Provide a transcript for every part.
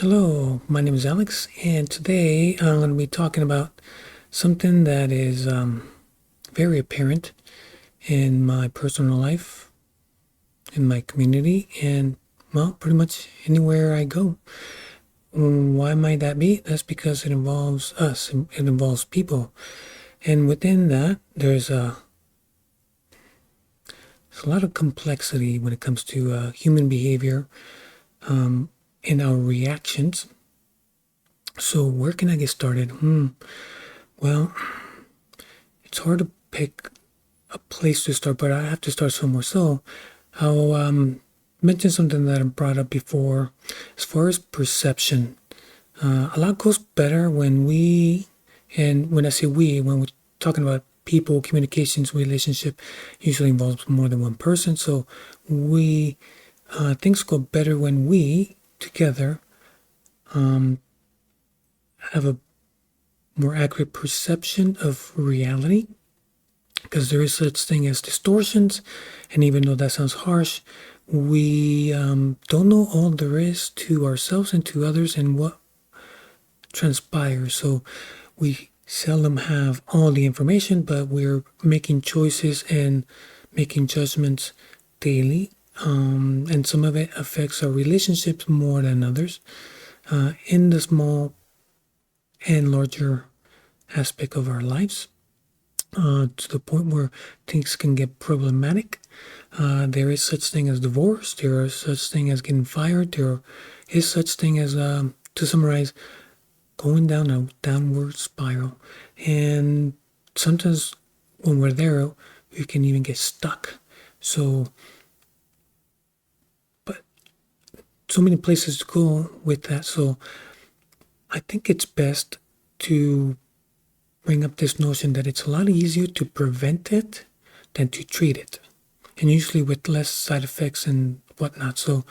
Hello, my name is Alex, and today I'm going to be talking about something that is very apparent in my personal life, in my community, and well, pretty much anywhere I go. Why might that be? That's because it involves us, it involves people, and within that, there's a lot of complexity when it comes to human behavior and our reactions. So, where can I get started? Well, it's hard to pick a place to start, but I have to start somewhere. So I'll mention something that I brought up before as far as perception. A lot goes better and when I say we, when we're talking about people, communications, relationship, usually involves more than one person. So things go better when we together have a more accurate perception of reality, because there is such thing as distortions, and even though that sounds harsh, we don't know all there is to ourselves and to others and what transpires. So we seldom have all the information, but we're making choices and making judgments daily, and some of it affects our relationships more than others, in the small and larger aspect of our lives, to the point where things can get problematic. There is such thing as divorce. There is such thing as getting fired. There is such thing as, to summarize, going down a downward spiral. And sometimes when we're there, we can even get stuck. So, but so many places to go with that. So I think it's best to bring up this notion that it's a lot easier to prevent it than to treat it, and usually with less side effects and whatnot. So,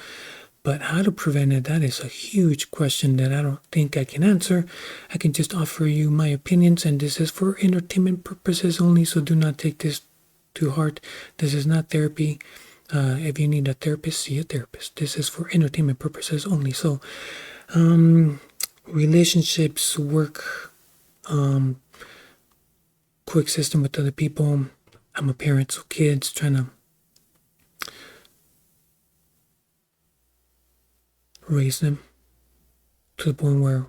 but how to prevent it, that is a huge question that I don't think I can answer. I can just offer you my opinions, and this is for entertainment purposes only, so do not take this to heart. This is not therapy. If you need a therapist, see a therapist. This is for entertainment purposes only. So, relationships, work, coexisting with other people. I'm a parent, so kids, trying to raise them to the point where,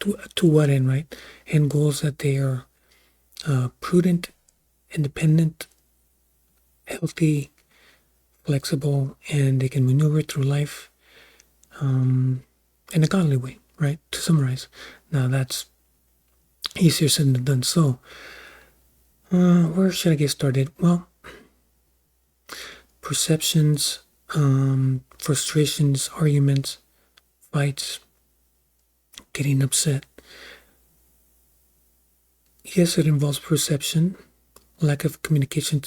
to what end, right? End goals that they are prudent, independent, healthy, flexible, and they can maneuver through life in a godly way, right? To summarize. Now that's easier said than done. So, where should I get started? Well, perceptions, frustrations, arguments, fights, getting upset. Yes, it involves perception, lack of communication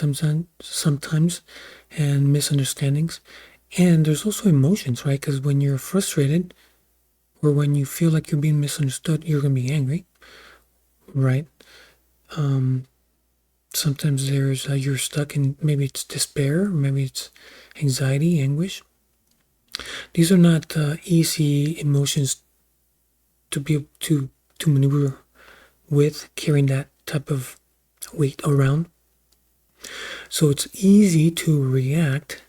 sometimes, and misunderstandings. And there's also emotions, right? Because when you're frustrated or when you feel like you're being misunderstood, you're going to be angry, right? Sometimes you're stuck in, maybe it's despair, maybe it's anxiety, anguish. These are not easy emotions to be able to maneuver with, carrying that type of weight around. So it's easy to react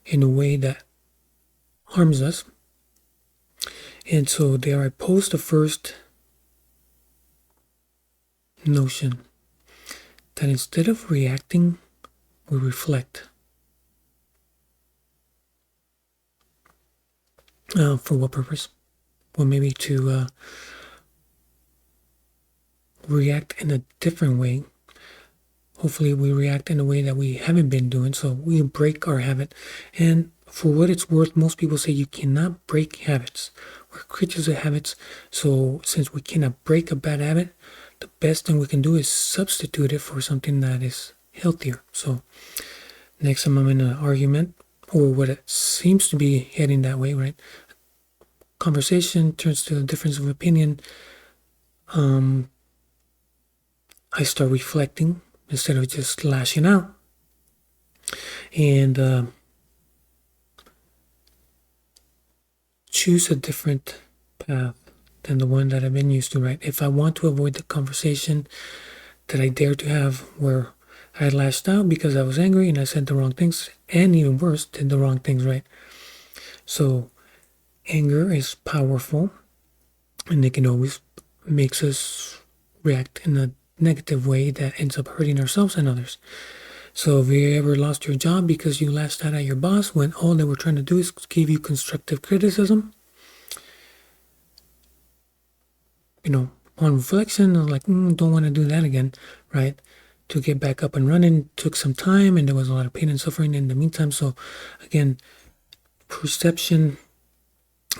in a way that harms us. And so there I pose the first notion that instead of reacting, we reflect. For what purpose? Well, maybe to react in a different way. Hopefully we react in a way that we haven't been doing, so we break our habit. And for what it's worth, most people say you cannot break habits. We're creatures of habits, so since we cannot break a bad habit, the best thing we can do is substitute it for something that is healthier. So next time I'm in an argument, or what it seems to be heading that way, right? Conversation turns to a difference of opinion. I start reflecting instead of just lashing out. And choose a different path than the one that I've been used to, right? If I want to avoid the conversation that I dare to have where I lashed out because I was angry and I said the wrong things, and even worse, did the wrong things, right? So anger is powerful, and it can always makes us react in a negative way that ends up hurting ourselves and others. So if you ever lost your job because you lashed out at your boss when all they were trying to do is give you constructive criticism, on reflection, I was like, don't want to do that again, right? To get back up and running took some time, and there was a lot of pain and suffering in the meantime. So again, perception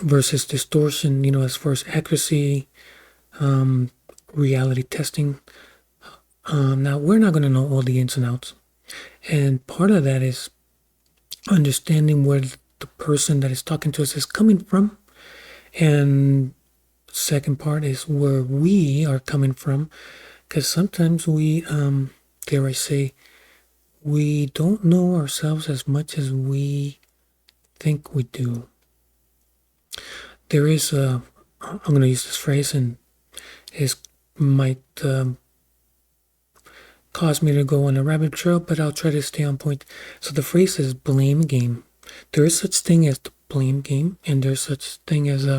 versus distortion, as far as accuracy, reality testing. Now, we're not going to know all the ins and outs. And part of that is understanding where the person that is talking to us is coming from. And second part is where we are coming from. Because sometimes we, dare I say, we don't know ourselves as much as we think we do. There is I'm going to use this phrase, and it might cause me to go on a rabbit trail, but I'll try to stay on point. So the phrase is blame game. There is such thing as the blame game, and there's such thing as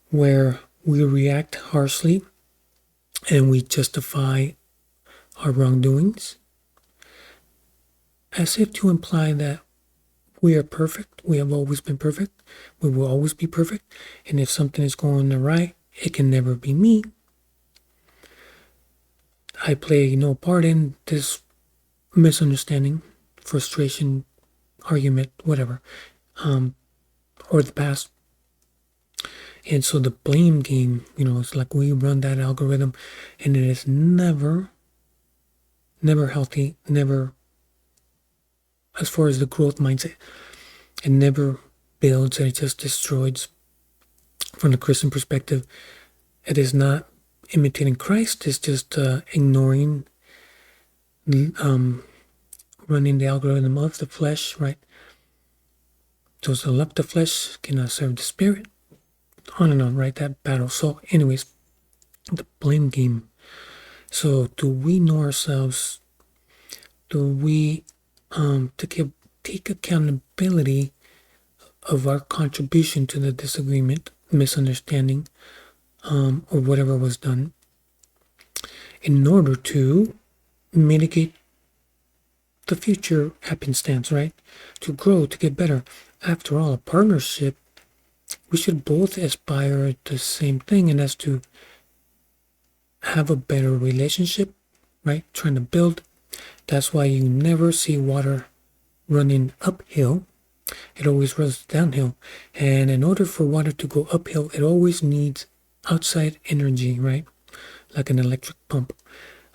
where we react harshly and we justify our wrongdoings as if to imply that we are perfect. We have always been perfect. We will always be perfect. And if something is going awry, it can never be me. I play no part in this misunderstanding, frustration, argument, whatever, or the past. And so the blame game, it's like we run that algorithm, and it is never healthy, never, as far as the growth mindset, it never builds, and it just destroys. From the Christian perspective, it is not imitating Christ, it's just ignoring, running the algorithm of the flesh, right? Those that love the flesh cannot serve the spirit. On and on, right? That battle. So anyways, the blame game. So do we know ourselves? Do we take accountability of our contribution to the disagreement, misunderstanding, or whatever was done, in order to mitigate the future happenstance, right? To grow, to get better. After all, a partnership, we should both aspire at the same thing, and that's to have a better relationship, right? Trying to build. That's why you never see water running uphill. It always runs downhill. And in order for water to go uphill, it always needs outside energy, right? Like an electric pump.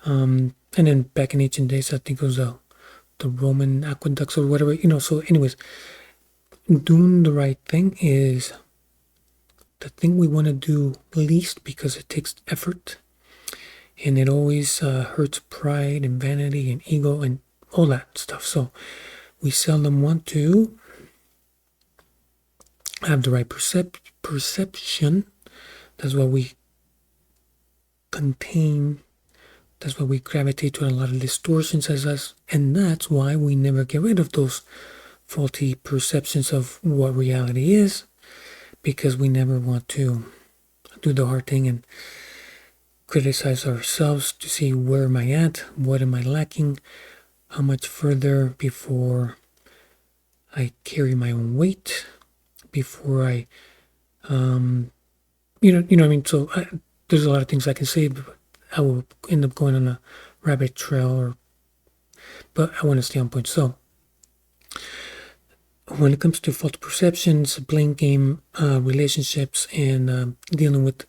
And then back in ancient days, I think it was the Roman aqueducts or whatever, So anyways, doing the right thing is the thing we want to do least because it takes effort. And it always hurts pride and vanity and ego and all that stuff. So we seldom want to have the right perception. That's why we contain. That's why we gravitate to a lot of distortions as us. And that's why we never get rid of those faulty perceptions of what reality is. Because we never want to do the hard thing and criticize ourselves to see where am I at, what am I lacking, how much further before I carry my own weight, before I, what I mean. So there's a lot of things I can say, but I will end up going on a rabbit trail. But I want to stay on point. So when it comes to faulty perceptions, blame game, relationships, and dealing with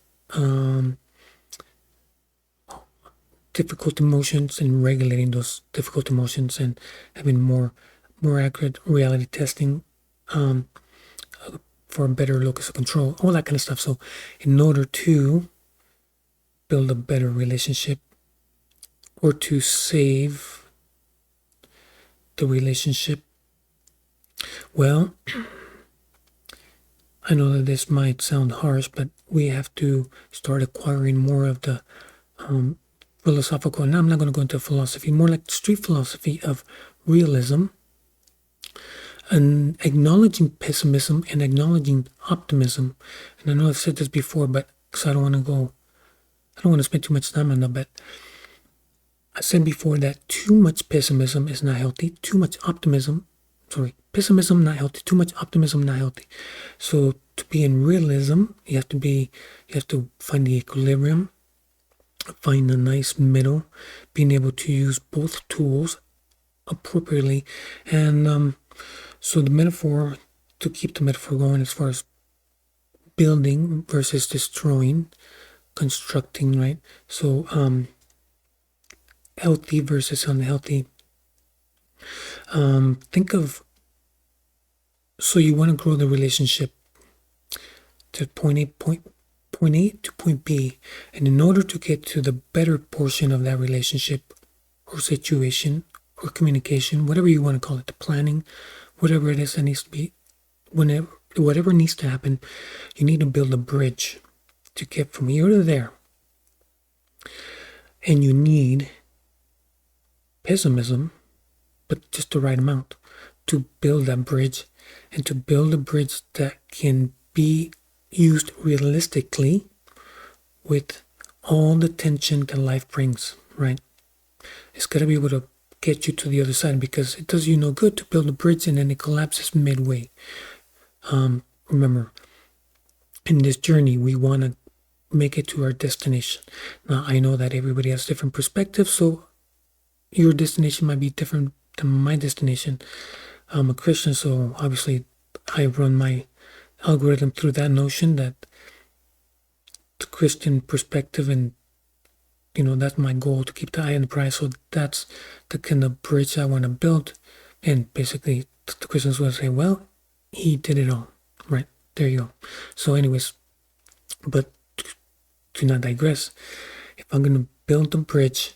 difficult emotions and regulating those difficult emotions and having more accurate reality testing for a better locus of control, all that kind of stuff. So in order to build a better relationship or to save the relationship, well, I know that this might sound harsh, but we have to start acquiring more of the philosophical, and I'm not going to go into philosophy, more like street philosophy of realism, and acknowledging pessimism and acknowledging optimism. And I know I've said this before, but because I don't want to spend too much time on that, but I said before that too much pessimism is not healthy, pessimism not healthy, too much optimism not healthy. So to be in realism, you have to find the equilibrium, find a nice middle, being able to use both tools appropriately. And so the metaphor, to keep the metaphor going as far as building versus destroying, constructing, right? So healthy versus unhealthy. Think of, so you want to grow the relationship to point A to point B, and in order to get to the better portion of that relationship or situation or communication, whatever you want to call it, the planning, whatever it is that needs to be, whatever needs to happen, you need to build a bridge to get from here to there. And you need pessimism, but just the right amount to build that bridge, and to build a bridge that can be used realistically with all the tension that life brings, right? It's got to be able to get you to the other side, because it does you no good to build a bridge and then it collapses midway. Remember, in this journey, we want to make it to our destination. Now, I know that everybody has different perspectives, so your destination might be different than my destination. I'm a Christian, so obviously I run my algorithm through that notion that the Christian perspective, and that's my goal, to keep the eye on the prize. So that's the kind of bridge I want to build. And basically the Christians will say, well, he did it all, right? There you go. So anyways, but to not digress, if I'm going to build the bridge,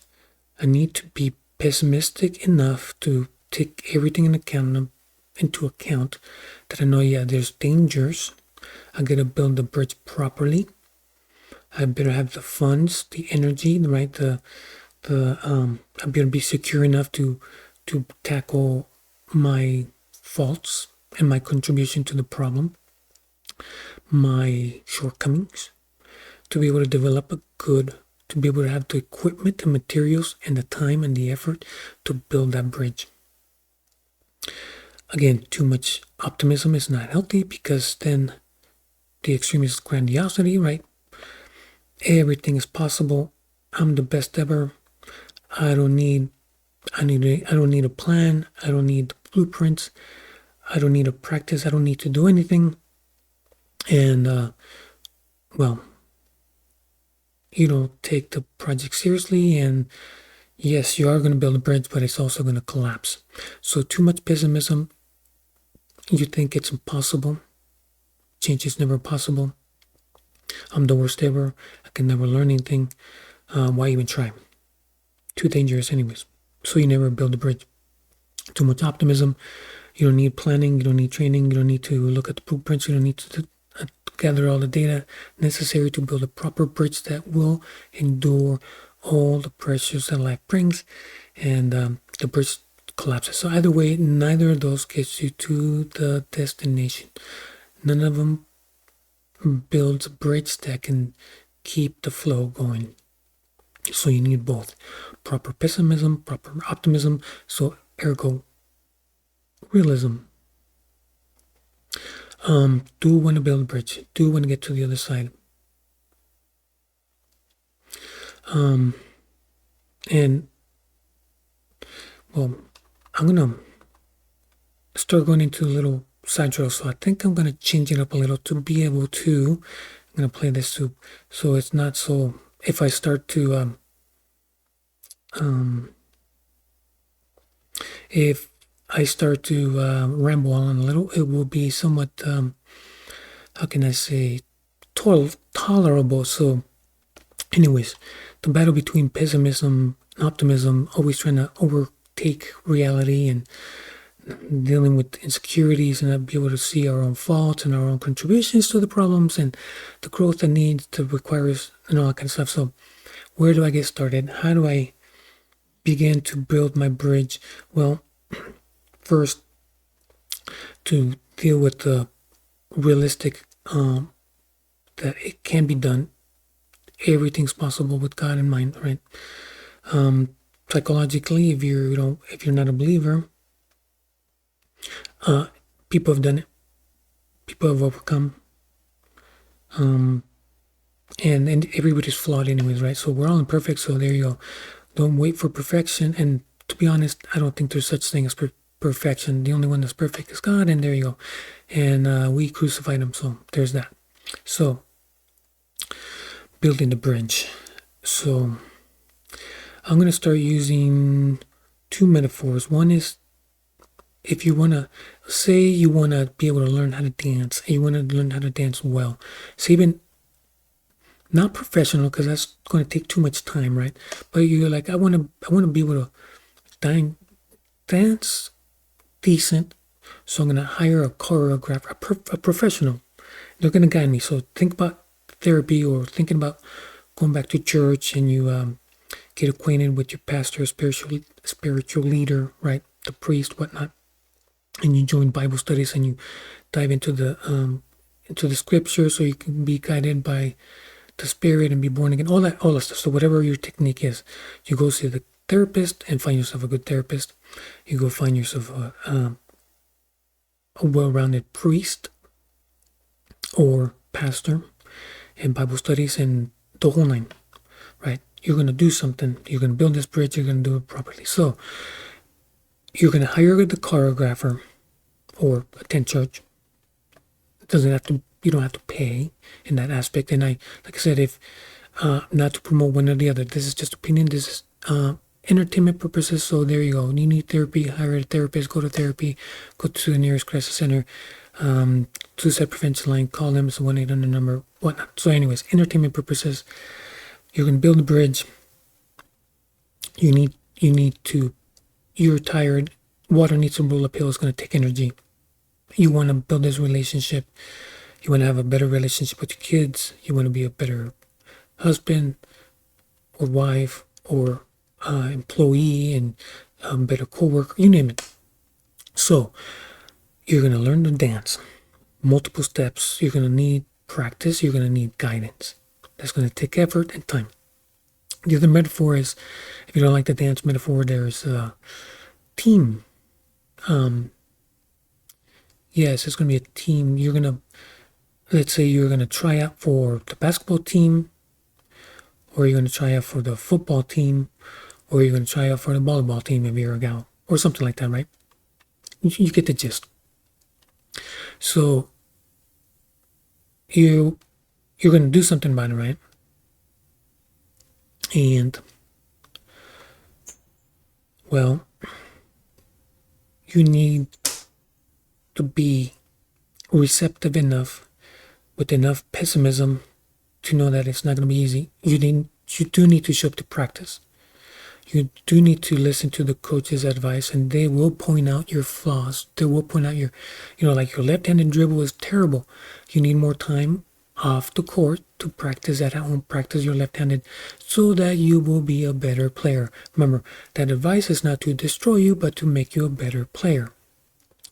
I need to be pessimistic enough to take everything into account that I know, yeah, there's dangers. I gotta build the bridge properly. I better have the funds, the energy, right? I better be secure enough to tackle my faults and my contribution to the problem, my shortcomings, to be able to develop to be able to have the equipment, the materials, and the time and the effort to build that bridge. Again, too much optimism is not healthy, because then the extreme is grandiosity, right? Everything is possible. I'm the best ever. I don't need a plan. I don't need blueprints. I don't need to practice. I don't need to do anything. And well, you don't take the project seriously, and yes, you are going to build a bridge, but it's also going to collapse. So too much pessimism, you think it's impossible. Change is never possible. I'm the worst ever. I can never learn anything. Why even try? Too dangerous anyways. So you never build a bridge. Too much optimism. You don't need planning. You don't need training. You don't need to look at the blueprints. You don't need to gather all the data necessary to build a proper bridge that will endure all the pressures that life brings, and the bridge collapses. So either way, neither of those gets you to the destination. None of them builds a bridge that can keep the flow going. So you need both. Proper pessimism, proper optimism, so ergo realism. Do want to build a bridge. Do want to get to the other side. And well, I'm gonna start going into a little sideshow, so I think I'm gonna change it up a little to be able to. I'm gonna play this so it's not so. If I start to if I start to ramble on a little, it will be somewhat how can I say, tolerable. So anyways, the battle between pessimism and optimism, always trying to overtake reality and dealing with insecurities and not be able to see our own faults and our own contributions to the problems and the growth that needs to requires and all that kind of stuff. So where do I get started? How do I begin to build my bridge? Well, first, to deal with the realistic that it can be done. Everything's possible with God in mind, right? Psychologically, if you're not a believer, people have done it. People have overcome. And everybody's flawed anyways, right? So we're all imperfect, so there you go. Don't wait for perfection. And to be honest, I don't think there's such thing as perfection. The only one that's perfect is God, and there you go. And we crucified him, so there's that. So, building the bridge. So, I'm going to start using two metaphors. One is, if you want to, say you want to be able to learn how to dance, and you want to learn how to dance well. So even not professional, because that's going to take too much time, right? But you're like, I want to be able to dance decent, so I'm going to hire a choreographer, a professional. They're going to guide me. So think about therapy, or thinking about going back to church, and you get acquainted with your pastor, spiritual leader, right? The priest, whatnot, and you join Bible studies, and you dive into the scripture, so you can be guided by the Spirit and be born again. All that stuff. So whatever your technique is, you go see the therapist and find yourself a good therapist. You go find yourself a well-rounded priest or pastor in Bible studies and the whole nine, right? You're going to do something. You're going to build this bridge. You're going to do it properly. So you're going to hire the choreographer or attend church. It doesn't have to. You don't have to pay in that aspect. And like I said, if not to promote one or the other, this is just opinion. This is entertainment purposes. So there you go. You need therapy, hire a therapist, go to therapy, go to the nearest crisis center, suicide prevention line, call them. It's a 1-800 number, whatnot. So anyways, entertainment purposes, you're going to build a bridge. You need to, you're tired. Water needs to roll uphill. It's going to take energy. You want to build this relationship. You want to have a better relationship with your kids. You want to be a better husband or wife or employee, and better co-worker, you name it. So you're going to learn to dance. Multiple steps. You're going to need practice. You're going to need guidance. That's going to take effort and time. The other metaphor is, if you don't like the dance metaphor, there's a team. Yes, it's going to be a team. You're going to, let's say you're going to try out for the basketball team, or you're going to try out for the football team, or you're going to try out for the volleyball team if you're a gal, or something like that, right? You get the gist. So you're going to do something about it, right? And, well, you need to be receptive enough, with enough pessimism, to know that it's not going to be easy. You do need to show up to practice. You do need to listen to the coach's advice, and they will point out your flaws. They will point out your, like your left-handed dribble is terrible. You need more time off the court to practice at home. Practice your left-handed, so that you will be a better player. Remember, that advice is not to destroy you, but to make you a better player,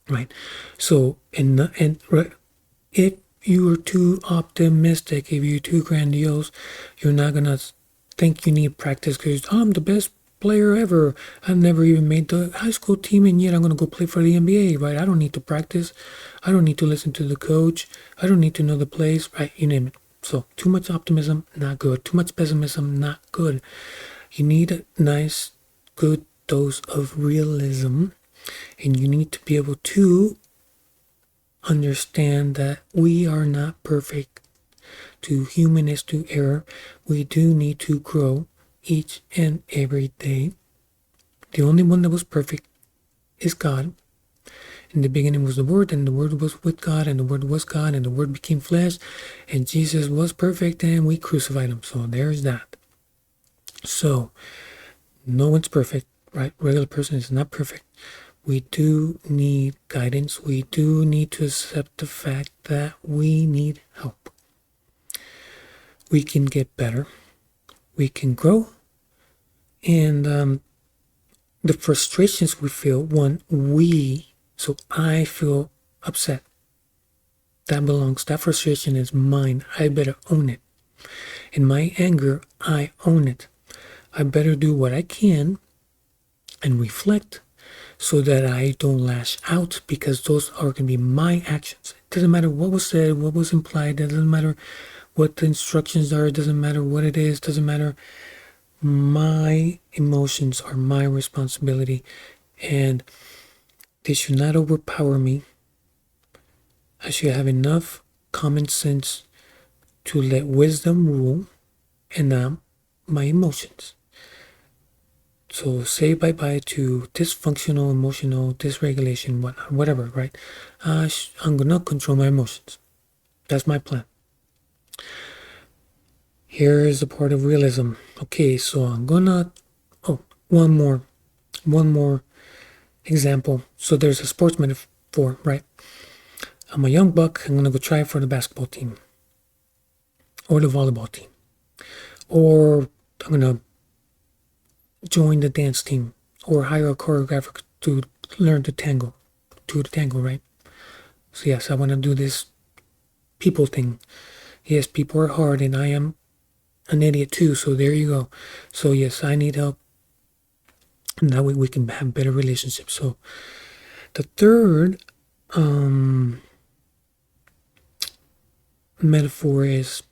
right? So, if you're too optimistic, if you're too grandiose, you're not gonna think you need practice, because I'm the best player ever. I've never even made the high school team, and yet I'm gonna go play for the NBA, right? I don't need to practice. I don't need to listen to the coach. I don't need to know the plays, right? You name it. So too much optimism, not good. Too much pessimism, not good. You need a nice, good dose of realism, and you need to be able to understand that we are not perfect. Too human is to error. We do need to grow each and every day. The only one that was perfect is God. In the beginning was the Word, and the Word was with God, and the Word was God, and the Word became flesh, and Jesus was perfect, and we crucified him. So there's that. So no one's perfect, right? Regular person is not perfect, We do need guidance. We do need to accept the fact that we need help. We can get better. We can grow. And the frustrations we feel so I feel upset. That frustration is mine. I better own it. In my anger, I own it. I better do what I can and reflect so that I don't lash out, because those are going to be my actions. It doesn't matter what was said, what was implied. It doesn't matter what the instructions are. It doesn't matter what it is. It doesn't matter. My emotions are my responsibility, and they should not overpower me. I should have enough common sense to let wisdom rule and not my emotions. So say bye-bye to dysfunctional, emotional, dysregulation, whatever, right? I'm going to control my emotions. That's my plan. Here is the part of realism. Okay, so I'm going to... Oh, one more example. So there's a sports metaphor, right? I'm a young buck. I'm going to go try for the basketball team or the volleyball team. Or I'm going to join the dance team or hire a choreographer to learn to tango, right? So yes, I want to do this people thing. Yes, people are hard and I am an idiot too, so there you go. So yes, I need help, and that way we can have better relationships. So the third metaphor is,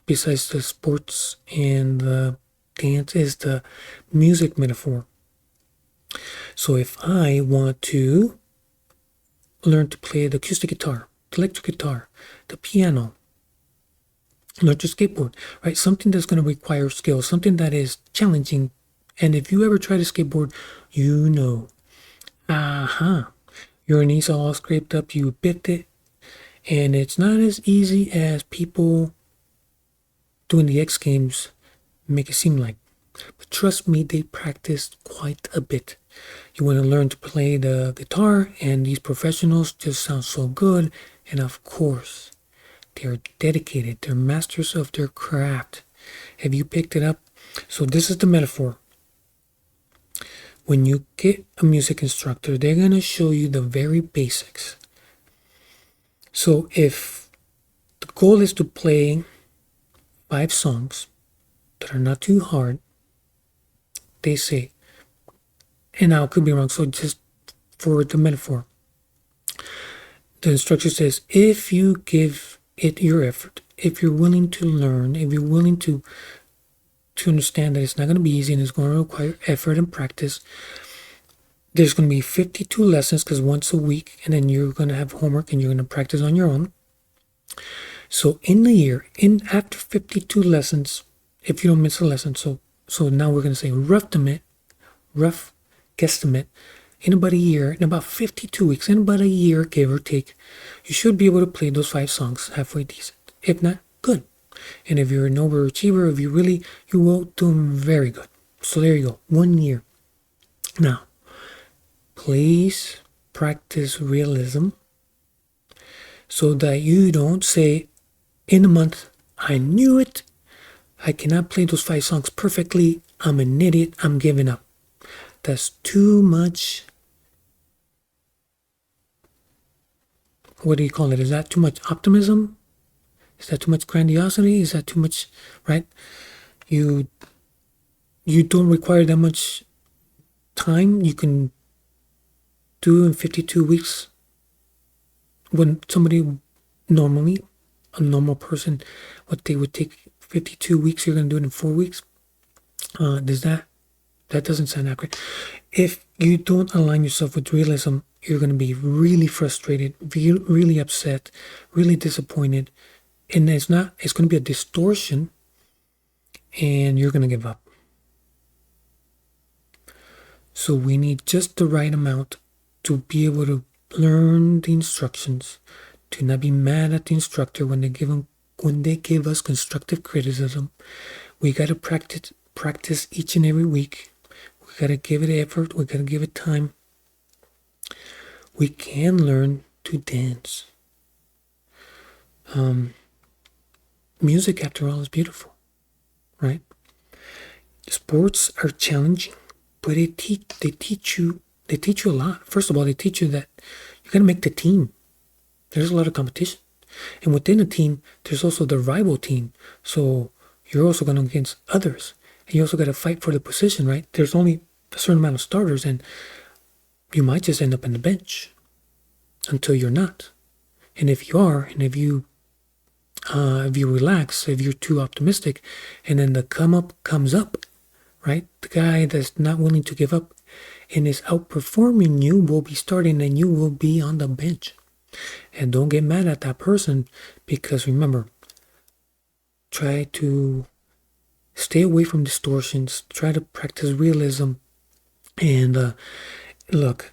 besides the sports and the dance, is the music metaphor. So if I want to learn to play the acoustic guitar, the electric guitar, the piano, learn to skateboard, right? Something that's going to require skill, something that is challenging. And if you ever try to skateboard, you know, your knees all scraped up, you bit it, and it's not as easy as people doing the X Games make it seem like. But trust me, they practice quite a bit. You want to learn to play the guitar, and these professionals just sound so good. And of course, they're dedicated. They're masters of their craft. Have you picked it up? So this is the metaphor. When you get a music instructor, they're going to show you the very basics. So if the goal is to play 5 songs that are not too hard, they say, and now I could be wrong, so just for the metaphor, the instructor says, if you give it your effort, if you're willing to learn, if you're willing to understand that it's not going to be easy and it's going to require effort and practice, there's going to be 52 lessons, because once a week, and then you're going to have homework and you're going to practice on your own. So in the year, after 52 lessons, if you don't miss a lesson, so now we're going to say rough guesstimate, in about a year, in about 52 weeks, in about a year, give or take, you should be able to play those 5 songs halfway decent. If not, good. And if you're an overachiever, you will do them very good. So there you go, 1 year. Now, please practice realism so that you don't say, in a month, I knew it. I cannot play those 5 songs perfectly. I'm an idiot. I'm giving up. That's too much. What do you call it? Is that too much optimism? Is that too much grandiosity? Is that too much, right? You don't require that much time. You can do in 52 weeks when somebody normally, a normal person, what they would take 52 weeks, you're going to do it in 4 weeks. That doesn't sound accurate. If you don't align yourself with realism, you're going to be really frustrated, really upset, really disappointed. And it's going to be a distortion, and you're going to give up. So we need just the right amount to be able to learn the instructions, to not be mad at the instructor when they give us constructive criticism. We got to practice each and every week. We got to give it effort. We got to give it time. We can learn to dance. Music, after all, is beautiful, right? Sports are challenging, but they teach you a lot. First of all, they teach you that you gotta make the team. There's a lot of competition. And within a team, there's also the rival team. So you're also going against others. And you also got to fight for the position, right? There's only a certain amount of starters, and you might just end up on the bench until you're not. And if you are, and if you relax, if you're too optimistic, and then the come up comes up, right? The guy that's not willing to give up and is outperforming you will be starting, and you will be on the bench. And don't get mad at that person, because remember, try to stay away from distortions, try to practice realism, and look,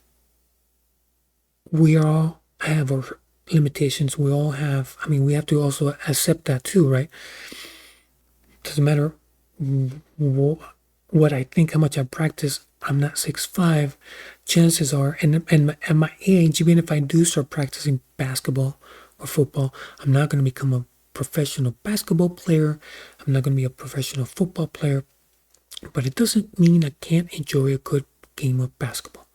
we all have our limitations. We all have, we have to also accept that too, right? Doesn't matter what I think, how much I practice. I'm not 6'5". Chances are, and at my age, even if I do start practicing basketball or football, I'm not going to become a professional basketball player. I'm not going to be a professional football player. But it doesn't mean I can't enjoy a good game of basketball.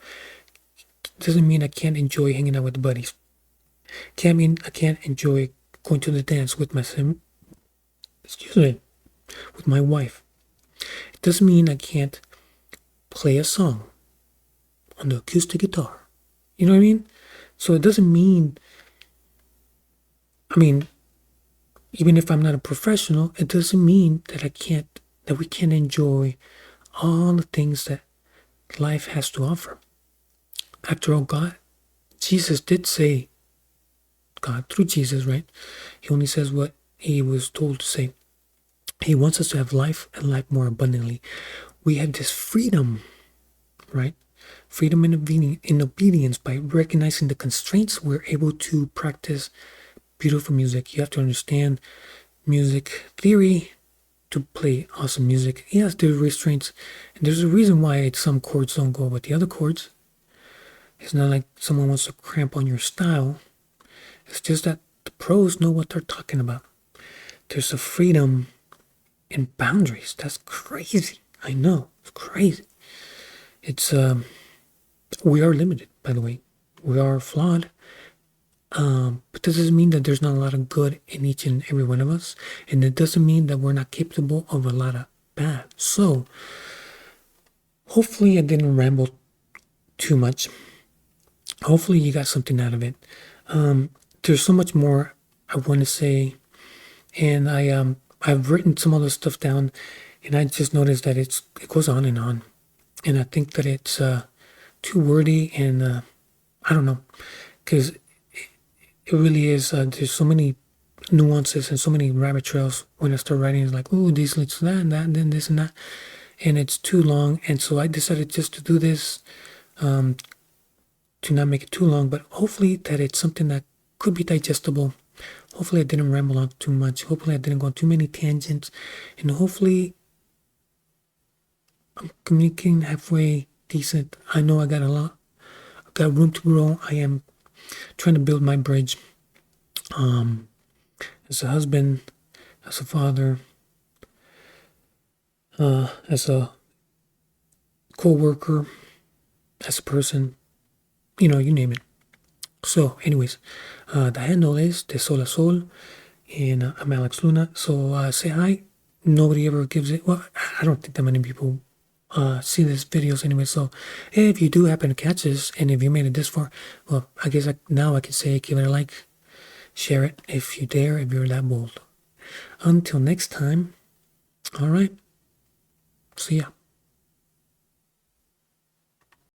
It doesn't mean I can't enjoy hanging out with buddies. Can't mean I can't enjoy going to the dance with with my wife. It doesn't mean I can't play a song on the acoustic guitar. You know what I mean? So it doesn't mean, even if I'm not a professional, it doesn't mean that we can't enjoy all the things that life has to offer. After all, Jesus did say, God through Jesus, right? He only says what he was told to say. He wants us to have life and life more abundantly. We have this freedom, right? Freedom in obedience by recognizing the constraints. We're able to practice beautiful music. You have to understand music theory to play awesome music. Yes, there's restraints, and there's a reason why some chords don't go with the other chords. It's not like someone wants to cramp on your style. It's just that the pros know what they're talking about. There's a freedom in boundaries. That's crazy. I know, it's crazy. It's we are limited, by the way. We are flawed. But this doesn't mean that there's not a lot of good in each and every one of us. And it doesn't mean that we're not capable of a lot of bad. So, hopefully I didn't ramble too much. Hopefully you got something out of it. There's so much more I want to say. And I've written some other stuff down. And I just noticed that it goes on. And I think that it's too wordy, and I don't know. Because it really is, there's so many nuances and so many rabbit trails when I start writing. It's like, oh, this leads to that, and that, and then this and that. And it's too long. And so I decided just to do this, to not make it too long, but hopefully that it's something that could be digestible. Hopefully I didn't ramble on too much. Hopefully I didn't go on too many tangents. And hopefully I'm communicating halfway decent. I know I got got room to grow. I am trying to build my bridge. As a husband, as a father, as a co-worker, as a person, you name it. So, anyways, the handle is De Sol a Sol, and I'm Alex Luna. So say hi. Nobody ever gives it. Well, I don't think that many people see these videos anyway. So if you do happen to catch this, and if you made it this far, well, I guess now I can say give it a like, share it if you dare, if you're that bold. Until next time, all right, see ya.